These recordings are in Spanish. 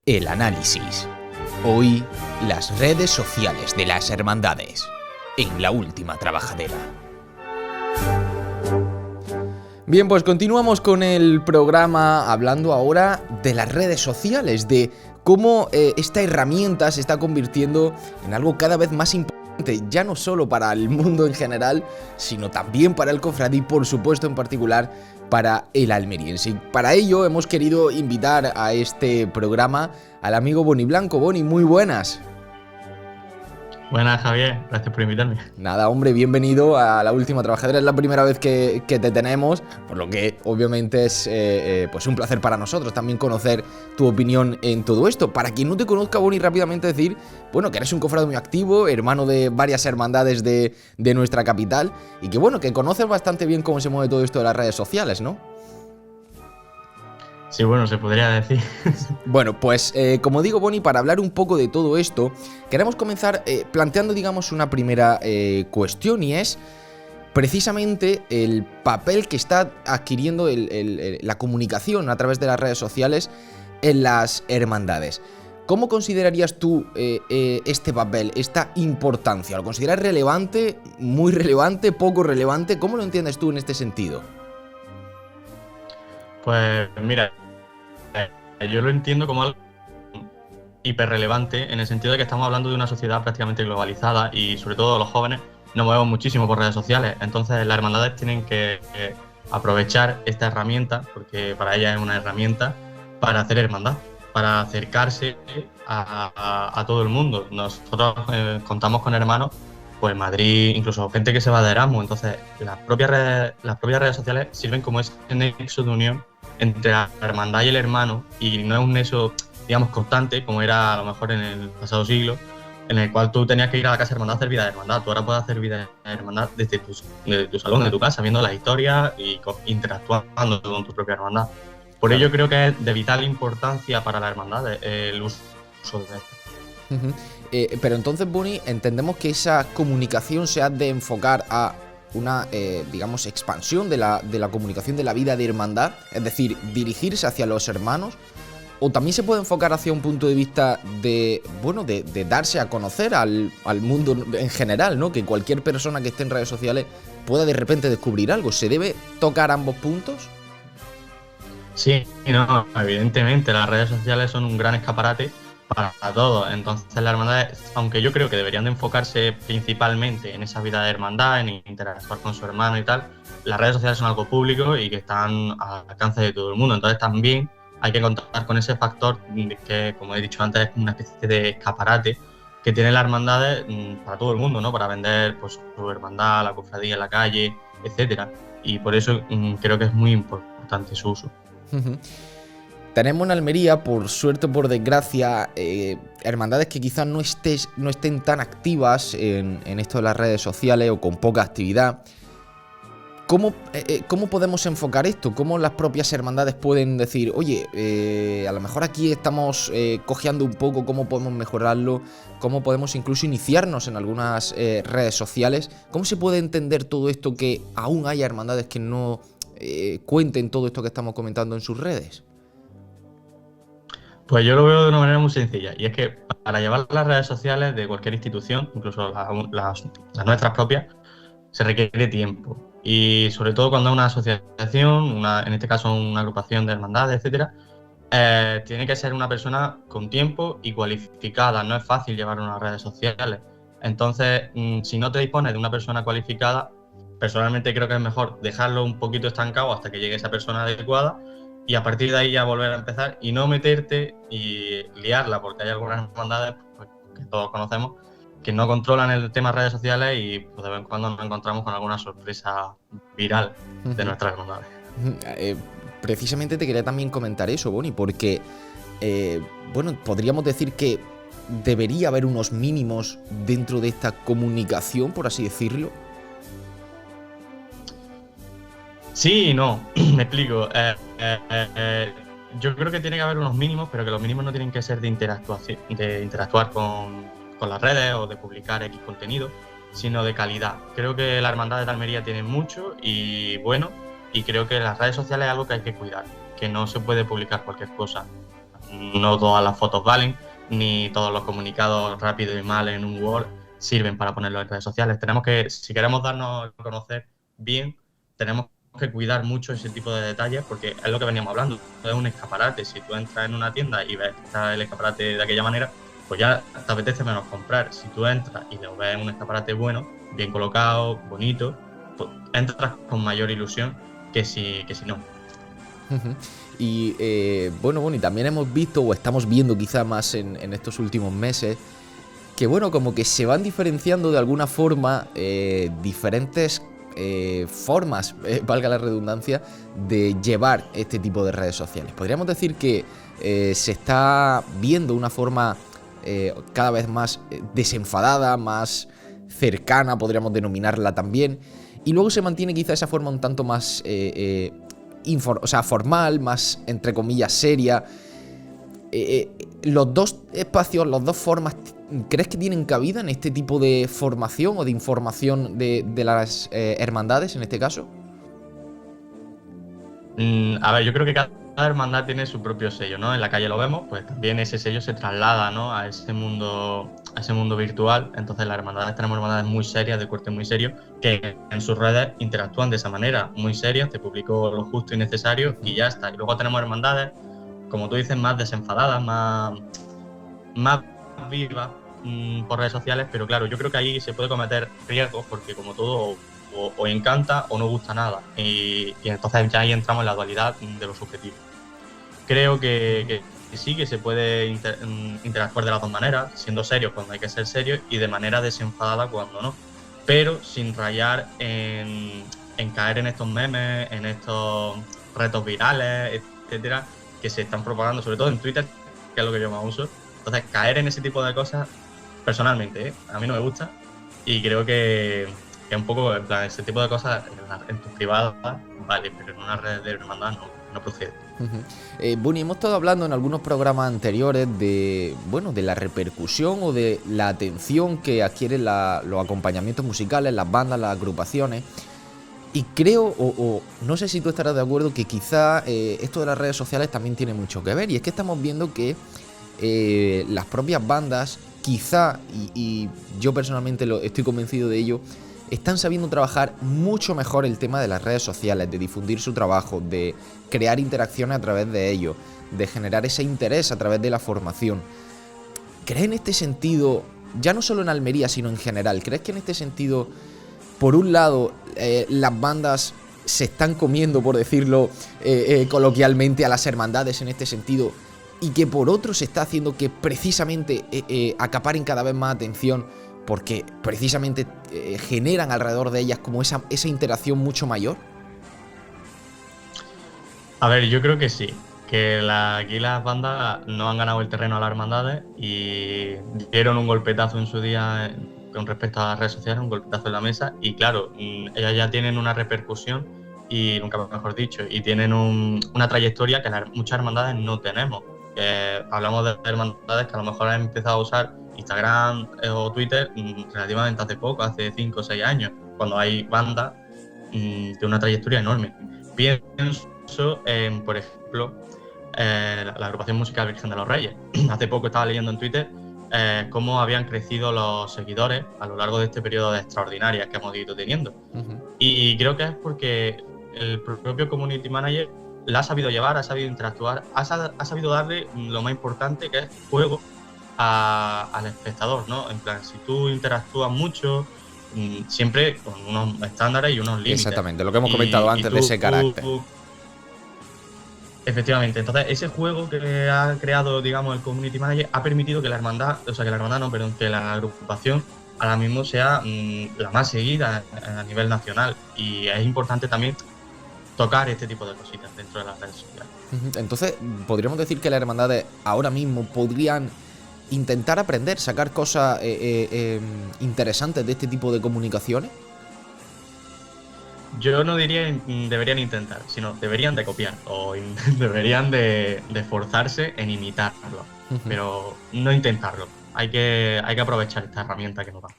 El análisis. Hoy, las redes sociales de las hermandades. En la última trabajadera. Bien, pues continuamos con el programa hablando ahora de las redes sociales, de cómo esta herramienta se está convirtiendo en algo cada vez más importante, ya no solo para el mundo en general, sino también para el cofrade y por supuesto en particular para el almeriense. Y para ello hemos querido invitar a este programa al amigo Boni Blanco. Boni, muy buenas. Buenas, Javier, gracias por invitarme. Nada, hombre, bienvenido a la última trabajadera. Es la primera vez que te tenemos, por lo que obviamente es pues un placer para nosotros también conocer tu opinión en todo esto. Para quien no te conozca, Boni, rápidamente decir, bueno, que eres un cofrade muy activo, hermano de varias hermandades de nuestra capital y que bueno, que conoces bastante bien cómo se mueve todo esto de las redes sociales, ¿no? Sí, bueno, se podría decir. Bueno, pues como digo, Boni, para hablar un poco de todo esto, queremos comenzar planteando, digamos, una primera cuestión, y es precisamente el papel que está adquiriendo la comunicación a través de las redes sociales en las hermandades. ¿Cómo considerarías tú este papel, esta importancia? ¿Lo consideras relevante, muy relevante, poco relevante? ¿Cómo lo entiendes tú en este sentido? Pues mira, yo lo entiendo como algo hiperrelevante en el sentido de que estamos hablando de una sociedad prácticamente globalizada y sobre todo los jóvenes nos movemos muchísimo por redes sociales. Entonces las hermandades tienen que aprovechar esta herramienta, porque para ellas es una herramienta, para hacer hermandad, para acercarse a todo el mundo. Nosotros contamos con hermanos pues en Madrid, incluso gente que se va de Erasmus. Entonces las propias redes sociales sirven como ese nexo de unión entre la hermandad y el hermano, y no es un nexo, digamos, constante, como era a lo mejor en el pasado siglo, en el cual tú tenías que ir a la casa de hermandad a hacer vida de hermandad. Tú ahora puedes hacer vida de hermandad desde tu salón, de tu casa, viendo las historias y interactuando con tu propia hermandad. Por ello creo que es de vital importancia para la hermandad el uso de esto. Pero entonces, Boni, entendemos que esa comunicación se ha de enfocar a una, digamos, expansión de la comunicación de la vida de hermandad, es decir, dirigirse hacia los hermanos, o también se puede enfocar hacia un punto de vista de, bueno, de darse a conocer al mundo en general, ¿no? Que cualquier persona que esté en redes sociales pueda de repente descubrir algo. ¿Se debe tocar ambos puntos? Sí, no, evidentemente las redes sociales son un gran escaparate para todos. Entonces las hermandades, aunque yo creo que deberían de enfocarse principalmente en esa vida de hermandad, en interactuar con su hermano y tal, las redes sociales son algo público y que están al alcance de todo el mundo. Entonces también hay que contar con ese factor que, como he dicho antes, es una especie de escaparate que tienen las hermandades para todo el mundo, ¿no? Para vender pues, su hermandad, la cofradía en la calle, etcétera. Y por eso creo que es muy importante su uso. Tenemos en Almería, por suerte o por desgracia, hermandades que quizás no estén tan activas en esto de las redes sociales o con poca actividad. ¿Cómo podemos enfocar esto? ¿Cómo las propias hermandades pueden decir, oye, a lo mejor aquí estamos cojeando un poco, cómo podemos mejorarlo? ¿Cómo podemos incluso iniciarnos en algunas redes sociales? ¿Cómo se puede entender todo esto, que aún haya hermandades que no cuenten todo esto que estamos comentando en sus redes? Pues yo lo veo de una manera muy sencilla, y es que para llevar las redes sociales de cualquier institución, incluso las nuestras propias, se requiere tiempo. Y sobre todo cuando es una asociación, en este caso una agrupación de hermandades, etcétera, tiene que ser una persona con tiempo y cualificada. No es fácil llevar unas redes sociales. Entonces, si no te dispones de una persona cualificada, personalmente creo que es mejor dejarlo un poquito estancado hasta que llegue esa persona adecuada, y a partir de ahí ya volver a empezar y no meterte y liarla, porque hay algunas hermandades pues, que todos conocemos que no controlan el tema redes sociales y pues, de vez en cuando nos encontramos con alguna sorpresa viral de nuestras hermandades. Precisamente te quería también comentar eso, Boni, porque bueno, podríamos decir que debería haber unos mínimos dentro de esta comunicación, por así decirlo. Sí y no, me explico. Yo creo que tiene que haber unos mínimos, pero que los mínimos no tienen que ser de interactuar con las redes o de publicar X contenido, sino de calidad. Creo que la Hermandad de Almería tiene mucho y bueno, y creo que las redes sociales es algo que hay que cuidar, que no se puede publicar cualquier cosa. no todas las fotos valen, ni todos los comunicados rápidos y mal en un Word sirven para ponerlo en redes sociales. Tenemos que, si queremos darnos a conocer bien, tenemos que cuidar mucho ese tipo de detalles, porque es lo que veníamos hablando, es un escaparate. Si tú entras en una tienda y ves que está el escaparate de aquella manera, pues ya te apetece menos comprar. Si tú entras y lo ves en un escaparate bueno, bien colocado, bonito, pues entras con mayor ilusión que si no. Y bueno, y también hemos visto, o estamos viendo quizá más en estos últimos meses, que bueno, como que se van diferenciando de alguna forma diferentes formas, valga la redundancia, de llevar este tipo de redes sociales. Podríamos decir que se está viendo una forma cada vez más desenfadada, más cercana, podríamos denominarla también, y luego se mantiene quizá esa forma un tanto más formal, más entre comillas seria. Los dos espacios, las dos formas, ¿crees que tienen cabida en este tipo de formación o de información de las hermandades en este caso? A ver, yo creo que cada hermandad tiene su propio sello, ¿no? En la calle lo vemos, pues también ese sello se traslada, ¿no?, a ese mundo virtual. Entonces las hermandades, tenemos hermandades muy serias, de corte muy serio, que en sus redes interactúan de esa manera, muy serias, te publico lo justo y necesario y ya está. Y luego tenemos hermandades, como tú dices, más desenfadadas, más vivas por redes sociales, pero claro, yo creo que ahí se puede cometer riesgos, porque como todo, o encanta o no gusta nada, y entonces ya ahí entramos en la dualidad de los objetivos. Creo que sí, que se puede interactuar de las dos maneras, siendo serios cuando hay que ser serios y de manera desenfadada cuando no, pero sin rayar en caer en estos memes, en estos retos virales, etcétera, que se están propagando, sobre todo en Twitter, que es lo que yo más uso. Entonces, caer en ese tipo de cosas, personalmente, a mí no me gusta, y creo que un poco, en plan, ese tipo de cosas en tus privadas vale, pero en una red de hermandad no procede. Bueno, y hemos estado hablando en algunos programas anteriores de la repercusión o de la atención que adquieren los acompañamientos musicales, las bandas, las agrupaciones. Y creo, o no sé si tú estarás de acuerdo, que quizá esto de las redes sociales también tiene mucho que ver. Y es que estamos viendo que las propias bandas, quizá, y yo personalmente estoy convencido de ello, están sabiendo trabajar mucho mejor el tema de las redes sociales, de difundir su trabajo, de crear interacciones a través de ello, de generar ese interés a través de la formación. ¿Crees en este sentido, ya no solo en Almería, sino en general, crees que en este sentido, por un lado, las bandas se están comiendo, por decirlo coloquialmente, a las hermandades en este sentido, y que por otro se está haciendo que precisamente acaparen cada vez más atención, porque precisamente generan alrededor de ellas como esa interacción mucho mayor? A ver, yo creo que sí, que aquí las bandas no han ganado el terreno a las hermandades y dieron un golpetazo en su día con respecto a las redes sociales, un golpetazo en la mesa, y claro, ellas ya tienen una repercusión, y nunca mejor dicho, y tienen una trayectoria que muchas hermandades no tenemos. Hablamos de hermandades que a lo mejor han empezado a usar Instagram o Twitter relativamente hace poco, hace 5 o 6 años, cuando hay bandas de una trayectoria enorme. Pienso en, por ejemplo, la agrupación musical Virgen de los Reyes. Hace poco estaba leyendo en Twitter cómo habían crecido los seguidores a lo largo de este periodo de extraordinarias que hemos ido teniendo. Y creo que es porque el propio community manager la ha sabido llevar, ha sabido interactuar, ha sabido darle lo más importante, que es juego al espectador, ¿no? En plan, si tú interactúas mucho, siempre con unos estándares y unos límites. Exactamente, lo que hemos comentado antes de ese carácter. Efectivamente, entonces ese juego que ha creado, digamos, el community manager ha permitido que la agrupación ahora mismo sea la más seguida a nivel nacional, y es importante también tocar este tipo de cositas dentro de las redes sociales. Entonces, podríamos decir que las hermandades ahora mismo podrían intentar aprender, sacar cosas interesantes de este tipo de comunicaciones. Yo no diría deberían intentar, sino deberían de copiar, o deberían de esforzarse en imitarlo, pero no intentarlo. Hay que aprovechar esta herramienta que nos da.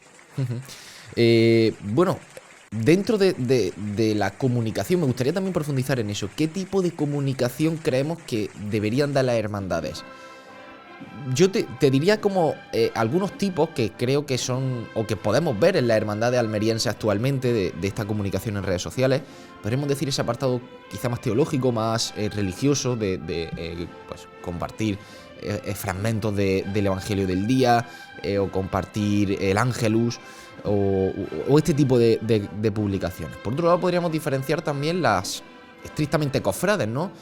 Bueno, Dentro de la comunicación, me gustaría también profundizar en eso. ¿Qué tipo de comunicación creemos que deberían dar las hermandades? Yo te diría como algunos tipos que creo que son, o que podemos ver en las hermandades almerienses actualmente de esta comunicación en redes sociales. Podríamos decir ese apartado quizá más teológico, más religioso, pues, compartir fragmentos del Evangelio del día, o compartir el Ángelus, o este tipo de publicaciones. Por otro lado, podríamos diferenciar también las estrictamente cofrades, ¿no?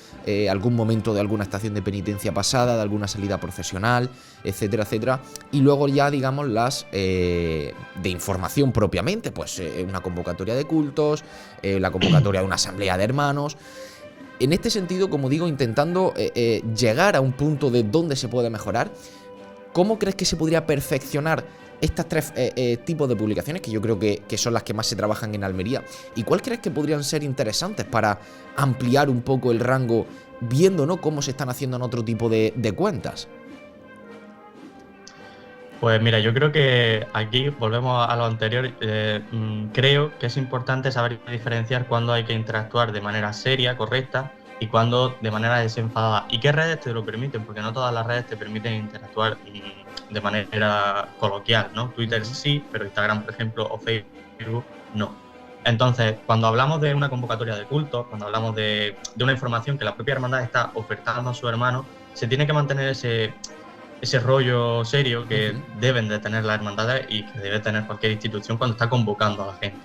Algún momento de alguna estación de penitencia pasada, de alguna salida procesional, etcétera, etcétera. Y luego ya, digamos, las de información propiamente, pues una convocatoria de cultos, la convocatoria de una asamblea de hermanos. En este sentido, como digo, intentando llegar a un punto de dónde se puede mejorar. ¿Cómo crees que se podría perfeccionar estas tres tipos de publicaciones, que yo creo que son las que más se trabajan en Almería? ¿Y cuál crees que podrían ser interesantes para ampliar un poco el rango, viendo, ¿no?, cómo se están haciendo en otro tipo de cuentas? Pues mira, yo creo que aquí volvemos a lo anterior. Creo que es importante saber diferenciar cuándo hay que interactuar de manera seria, correcta, y cuándo de manera desenfadada. ¿Y qué redes te lo permiten? Porque no todas las redes te permiten interactuar de manera coloquial, ¿no? Twitter sí, pero Instagram, por ejemplo, o Facebook no. Entonces, cuando hablamos de una convocatoria de culto, cuando hablamos de una información que la propia hermandad está ofertando a su hermano, se tiene que mantener ese rollo serio que deben de tener las hermandades y que debe tener cualquier institución cuando está convocando a la gente.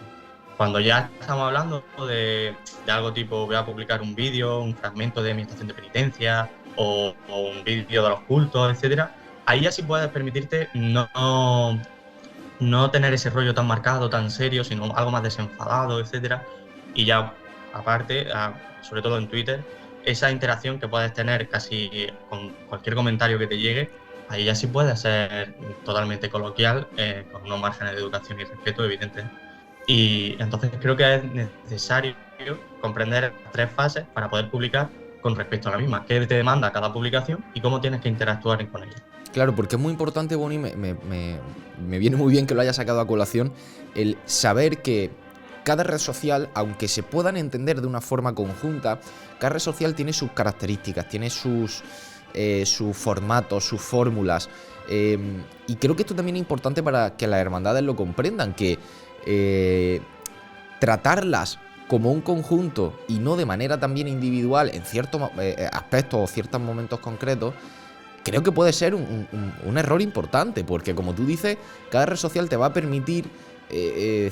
Cuando ya estamos hablando de algo tipo, voy a publicar un vídeo, un fragmento de mi estación de penitencia o un vídeo de los cultos, etcétera, ahí ya sí puedes permitirte no tener ese rollo tan marcado, tan serio, sino algo más desenfadado, etcétera. Y ya, aparte, sobre todo en Twitter, esa interacción que puedes tener casi con cualquier comentario que te llegue, ahí ya sí puede ser totalmente coloquial, con unos márgenes de educación y respeto evidentes. Y entonces creo que es necesario comprender las tres fases para poder publicar con respecto a la misma. ¿Qué te demanda cada publicación y cómo tienes que interactuar con ella? Claro, porque es muy importante, Boni, me viene muy bien que lo haya sacado a colación, el saber que cada red social, aunque se puedan entender de una forma conjunta, cada red social tiene sus características, tiene sus formatos, sus fórmulas. Y creo que esto también es importante para que las hermandades lo comprendan, que tratarlas como un conjunto y no de manera también individual en ciertos aspectos o ciertos momentos concretos, creo que puede ser un error importante, porque como tú dices, cada red social te va a permitir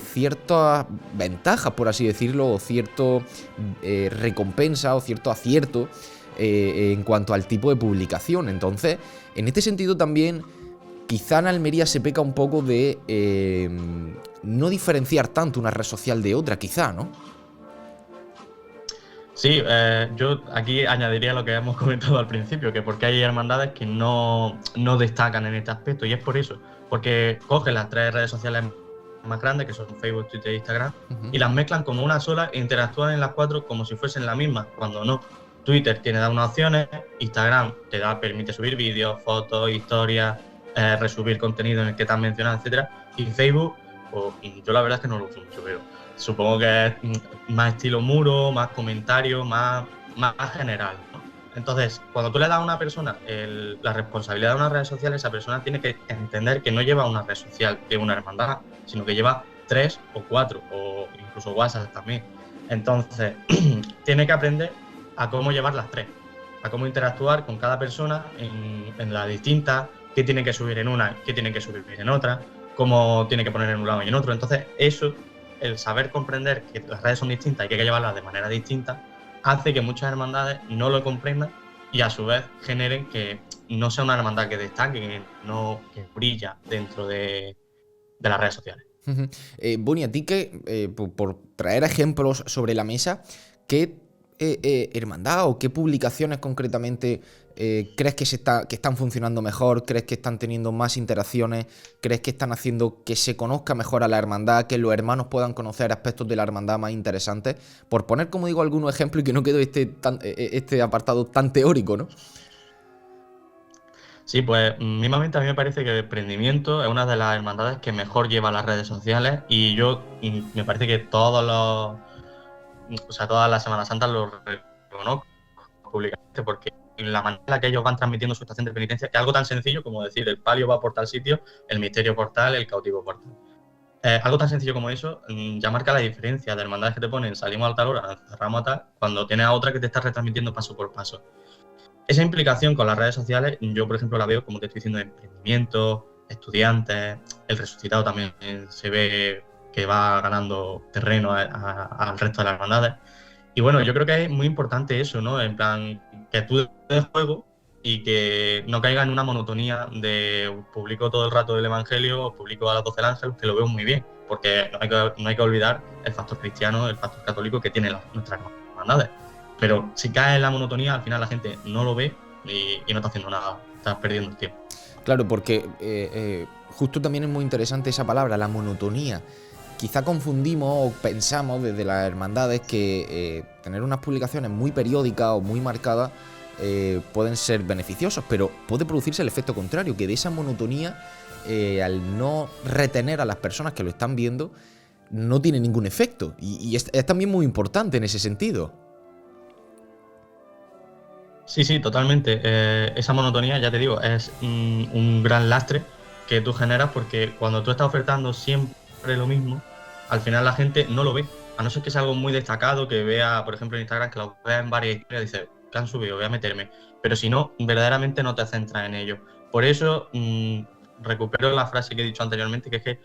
ciertas ventajas, por así decirlo, o cierto recompensa o cierto acierto en cuanto al tipo de publicación. Entonces, en este sentido también, quizá en Almería se peca un poco de no diferenciar tanto una red social de otra, quizá, ¿no? Sí, yo aquí añadiría lo que hemos comentado al principio, que porque hay hermandades que no destacan en este aspecto, y es por eso, porque cogen las tres redes sociales más grandes, que son Facebook, Twitter e Instagram, y las mezclan como una sola e interactúan en las cuatro como si fuesen la misma, cuando no. Twitter tiene unas opciones, Instagram permite subir vídeos, fotos, historias, resubir contenido en el que te han mencionado, etcétera, y Facebook, pues, yo la verdad es que no lo uso mucho, pero supongo que es más estilo muro, más comentario, más general, ¿no? Entonces, cuando tú le das a una persona la responsabilidad de una red social, esa persona tiene que entender que no lleva una red social de una hermandad, sino que lleva 3 o 4, o incluso WhatsApp también. Entonces, tiene que aprender a cómo llevar las tres, a cómo interactuar con cada persona en las distintas, qué tiene que subir en una, qué tiene que subir en otra, cómo tiene que poner en un lado y en otro. Entonces, eso, el saber comprender que las redes son distintas y que hay que llevarlas de manera distinta, hace que muchas hermandades no lo comprendan y a su vez generen que no sea una hermandad que destaque, que brilla dentro de las redes sociales. Boni, a ti que, por traer ejemplos sobre la mesa, ¿qué hermandad o qué publicaciones concretamente crees que están funcionando mejor? ¿Crees que están teniendo más interacciones? ¿Crees que están haciendo que se conozca mejor a la hermandad, que los hermanos puedan conocer aspectos de la hermandad más interesantes? Por poner, como digo, algunos ejemplos y que no quede este apartado tan teórico, ¿no? Sí, pues mismamente a mí me parece que el emprendimiento es una de las hermandades que mejor lleva las redes sociales y yo me parece que o sea, todas las Semanas Santas lo reconozco públicamente porque la manera en la que ellos van transmitiendo su estación de penitencia, que es algo tan sencillo como decir el palio va por tal sitio, el misterio por tal, el cautivo por tal. Algo tan sencillo como eso ya marca la diferencia de hermandades que te ponen salimos a tal hora, cerramos a tal, cuando tienes a otra que te está retransmitiendo paso por paso. Esa implicación con las redes sociales, yo por ejemplo la veo, como te estoy diciendo, en emprendimiento, estudiantes, el resucitado también se ve que va ganando terreno al resto de las hermandades. Y bueno, yo creo que es muy importante eso, ¿no? En plan, que tú des juego y que no caiga en una monotonía de publico todo el rato el Evangelio o publico a las 12 del Ángel, que lo veo muy bien, porque no hay que olvidar el factor cristiano, el factor católico que tienen nuestras hermandades. Pero si cae en la monotonía, al final la gente no lo ve y no está haciendo nada, estás perdiendo el tiempo. Claro, porque justo también es muy interesante esa palabra, la monotonía. Quizá confundimos o pensamos desde las hermandades que tener unas publicaciones muy periódicas o muy marcadas pueden ser beneficiosos, pero puede producirse el efecto contrario, que de esa monotonía, al no retener a las personas que lo están viendo, no tiene ningún efecto. Y es también muy importante en ese sentido. Sí, sí, totalmente. Esa monotonía, ya te digo, es un gran lastre que tú generas porque cuando tú estás ofertando siempre lo mismo, al final la gente no lo ve. A no ser que sea algo muy destacado, que vea, por ejemplo, en Instagram, que lo vea en varias historias y dice, que han subido, voy a meterme. Pero si no, verdaderamente no te centras en ello. Por eso recupero la frase que he dicho anteriormente, que es que,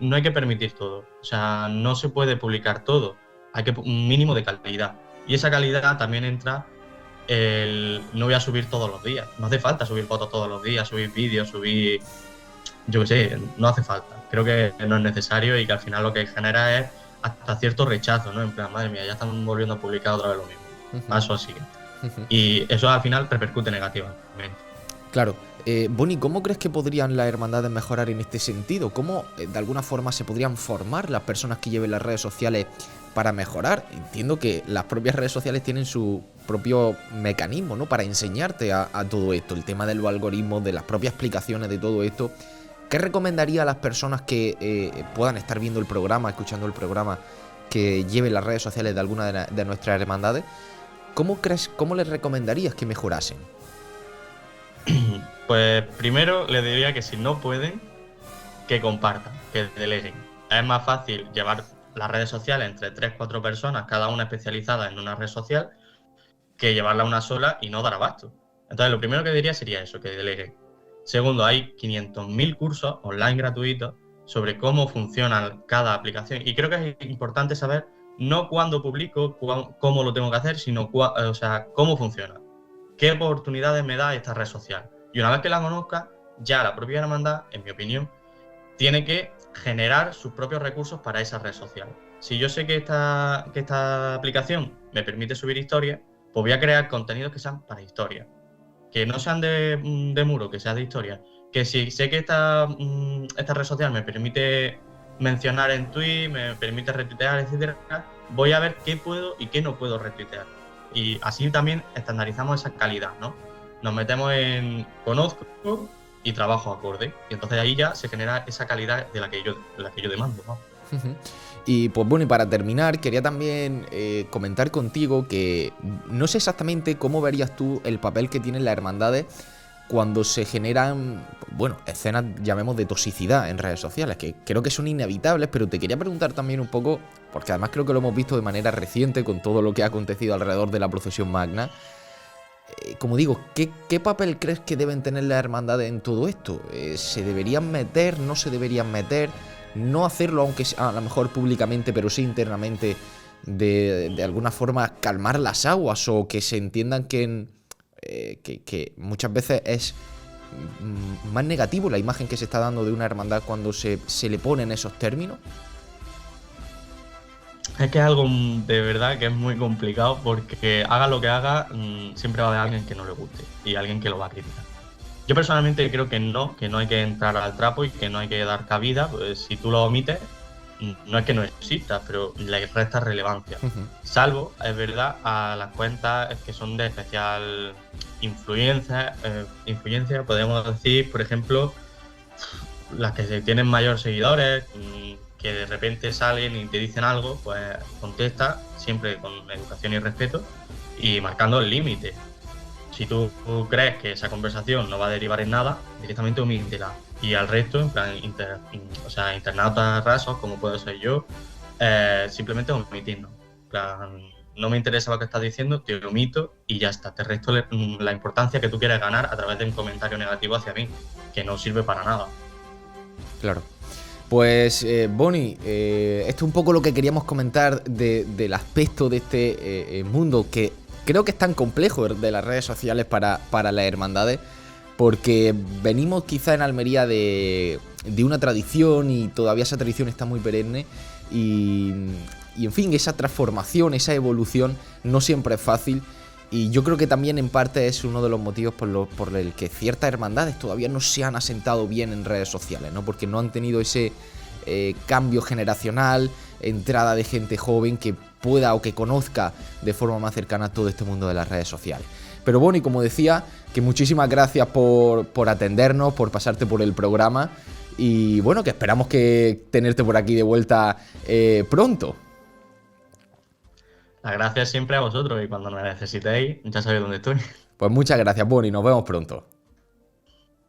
no hay que permitir todo. O sea, no se puede publicar todo. Hay que un mínimo de calidad. Y esa calidad también entra no voy a subir todos los días. No hace falta subir fotos todos los días, subir vídeos, yo qué sé, no hace falta. Creo que no es necesario y que al final lo que genera es hasta cierto rechazo, ¿no? En plan, madre mía, ya están volviendo a publicar otra vez lo mismo. Paso así. Y eso al final repercute negativamente. Claro. Bonnie, ¿cómo crees que podrían las hermandades mejorar en este sentido? ¿Cómo de alguna forma se podrían formar las personas que lleven las redes sociales para mejorar? Entiendo que las propias redes sociales tienen su propio mecanismo, ¿no? Para enseñarte a todo esto, el tema de los algoritmos, de las propias explicaciones de todo esto. ¿Qué recomendaría a las personas que puedan estar viendo el programa, escuchando el programa, que lleven las redes sociales de alguna de nuestras hermandades? ¿Cómo les recomendarías que mejorasen? Pues primero les diría que si no pueden, que compartan, que deleguen. Es más fácil llevar las redes sociales entre 3-4 personas, cada una especializada en una red social, que llevarla una sola y no dar abasto. Entonces, lo primero que diría sería eso, que deleguen. Segundo, hay 500.000 cursos online gratuitos sobre cómo funciona cada aplicación. Y creo que es importante saber no cuándo publico, cómo lo tengo que hacer, sino cómo funciona. ¿Qué oportunidades me da esta red social? Y una vez que la conozca, ya la propia hermandad, en mi opinión, tiene que generar sus propios recursos para esa red social. Si yo sé que esta aplicación me permite subir historias, pues voy a crear contenidos que sean para historias. Que no sean de muro, que sean de historia. Que si sé que esta red social me permite mencionar en tweet, me permite retuitear, etcétera, voy a ver qué puedo y qué no puedo retuitear. Y así también estandarizamos esa calidad, ¿no? Nos metemos en conozco y trabajo acorde. Y entonces ahí ya se genera esa calidad de la que yo demando, ¿no? Y pues bueno, y para terminar, quería también comentar contigo que no sé exactamente cómo verías tú el papel que tienen las hermandades cuando se generan, bueno, escenas, llamemos, de toxicidad en redes sociales, que creo que son inevitables, pero te quería preguntar también un poco, porque además creo que lo hemos visto de manera reciente con todo lo que ha acontecido alrededor de la procesión magna. Como digo, ¿qué papel crees que deben tener las hermandades en todo esto? ¿Se deberían meter? ¿No se deberían meter? No hacerlo, aunque a lo mejor públicamente, pero sí internamente, de alguna forma calmar las aguas, o que se entiendan que muchas veces es más negativo la imagen que se está dando de una hermandad cuando se le pone en esos términos. Es que es algo de verdad que es muy complicado porque haga lo que haga, siempre va a haber alguien que no le guste y alguien que lo va a criticar. Yo personalmente creo que no hay que entrar al trapo y que no hay que dar cabida. Pues si tú lo omites, no es que no exista, pero le resta relevancia. Salvo, es verdad, a las cuentas que son de especial influencia, podemos decir, por ejemplo, las que tienen mayor seguidores, que de repente salen y te dicen algo, pues contesta siempre con educación y respeto y marcando el límite. Si tú crees que esa conversación no va a derivar en nada, directamente omítela. Y al resto, en plan, internautas rasos, como puedo ser yo, simplemente omitirnos. En plan, no me interesa lo que estás diciendo, te omito y ya está. Te resto la importancia que tú quieres ganar a través de un comentario negativo hacia mí, que no sirve para nada. Claro. Pues, Bonnie, esto es un poco lo que queríamos comentar del aspecto de este mundo que creo que es tan complejo de las redes sociales para las hermandades, porque venimos quizá en Almería de una tradición y todavía esa tradición está muy perenne y en fin, esa transformación, esa evolución no siempre es fácil. Y yo creo que también en parte es uno de los motivos por el que ciertas hermandades todavía no se han asentado bien en redes sociales, ¿no? Porque no han tenido ese cambio generacional, entrada de gente joven que pueda o que conozca de forma más cercana todo este mundo de las redes sociales. Pero bueno, y como decía, que muchísimas gracias por atendernos, por pasarte por el programa y bueno, que esperamos que tenerte por aquí de vuelta pronto. Las gracias siempre a vosotros y cuando me necesitéis, ya sabéis dónde estoy. Pues muchas gracias, Bonnie, nos vemos pronto.